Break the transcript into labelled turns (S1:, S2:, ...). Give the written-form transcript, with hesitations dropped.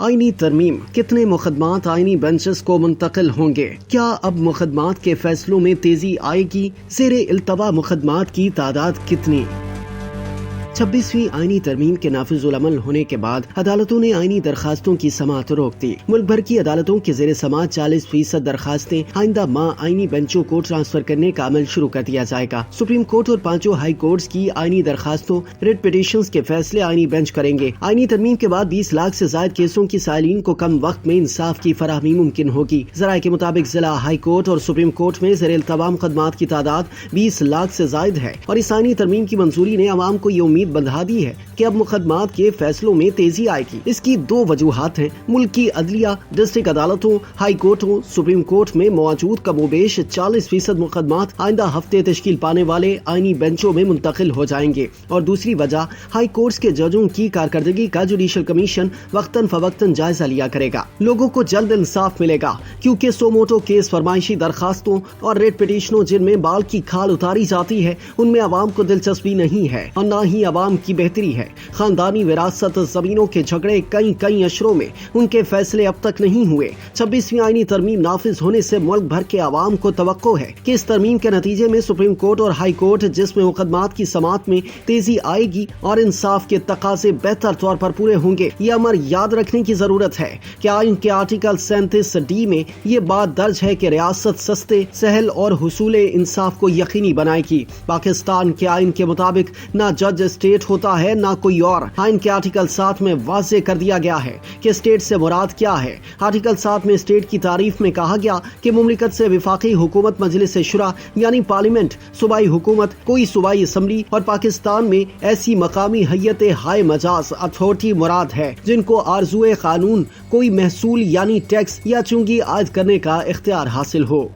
S1: آئینی ترمیم، کتنے مقدمات آئینی بینچز کو منتقل ہوں گے؟ کیا اب مقدمات کے فیصلوں میں تیزی آئے گی؟ زیر التوا مقدمات کی تعداد کتنی؟ 26ویں آئینی ترمیم کے نافذ العمل ہونے کے بعد عدالتوں نے آئینی درخواستوں کی سماعت روک دی۔ ملک بھر کی عدالتوں کے زیر سماعت 40% درخواستیں آئندہ ماہ آئینی بینچوں کو ٹرانسفر کرنے کا عمل شروع کر دیا جائے گا۔ سپریم کورٹ اور 5 ہائی کورٹس کی آئینی درخواستوں ریٹ پٹیشنز کے فیصلے آئینی بینچ کریں گے۔ آئینی ترمیم کے بعد 20 لاکھ سے زائد کیسوں کی سائلین کو کم وقت میں انصاف کی فراہمی ممکن ہوگی۔ ذرائع کے مطابق ضلع ہائی کورٹ اور سپریم کورٹ میں زیر التوا مقدمات کی تعداد 20 لاکھ سے زائد ہے، اور اس آئینی ترمیم کی منظوری نے عوام کو یہ امید بندھا دی ہے کہ اب مقدمات کے فیصلوں میں تیزی آئے گی۔ اس کی 2 وجوہات ہیں۔ ملک کی عدلیہ، ڈسٹرکٹ عدالتوں، ہائی کورٹوں، سپریم کورٹ میں موجود کم و بیش 40% مقدمات آئندہ ہفتے تشکیل پانے والے آئینی بینچوں میں منتقل ہو جائیں گے، اور دوسری وجہ ہائی کورٹس کے ججوں کی کارکردگی کا جوڈیشل کمیشن وقتاً فوقتاً جائزہ لیا کرے گا۔ لوگوں کو جلد انصاف ملے گا، کیونکہ سو موٹو کیس، فرمائشی درخواستوں اور ریٹ پٹیشنوں جن میں بال کی کھال اتاری جاتی ہے، ان میں عوام کو دلچسپی نہیں ہے اور نہ ہی عوام کی بہتری ہے۔ خاندانی وراثت، زمینوں کے جھگڑے، کئی اشروں میں ان کے فیصلے اب تک نہیں ہوئے۔ 26ویں آئینی ترمیم نافذ ہونے سے ملک بھر کے عوام کو توقع ہے کہ اس ترمیم کے نتیجے میں سپریم کورٹ اور ہائی کورٹ، جس میں مقدمات کی سماعت میں تیزی آئے گی اور انصاف کے تقاضے بہتر طور پر پورے ہوں گے۔ یہ امر یاد رکھنے کی ضرورت ہے کہ آئین کے آرٹیکل 37D میں یہ بات درج ہے کہ ریاست سستے، سہل اور حصول انصاف کو یقینی بنائے گی۔ پاکستان کے آئین کے مطابق نہ جج اسٹیٹ ہوتا ہے نہ کوئی اور۔ آئین کے آرٹیکل 7 میں واضح کر دیا گیا ہے کہ اسٹیٹ سے مراد کیا ہے۔ آرٹیکل 7 میں اسٹیٹ کی تعریف میں کہا گیا کہ مملکت سے وفاقی حکومت، مجلس شورا یعنی پارلیمنٹ، صوبائی حکومت، کوئی صوبائی اسمبلی اور پاکستان میں ایسی مقامی ہیئت ہائے مجاز اتھارٹی مراد ہے جن کو آرزوئے قانون کوئی محصول یعنی ٹیکس یا چنگی عائد کرنے کا اختیار حاصل ہو۔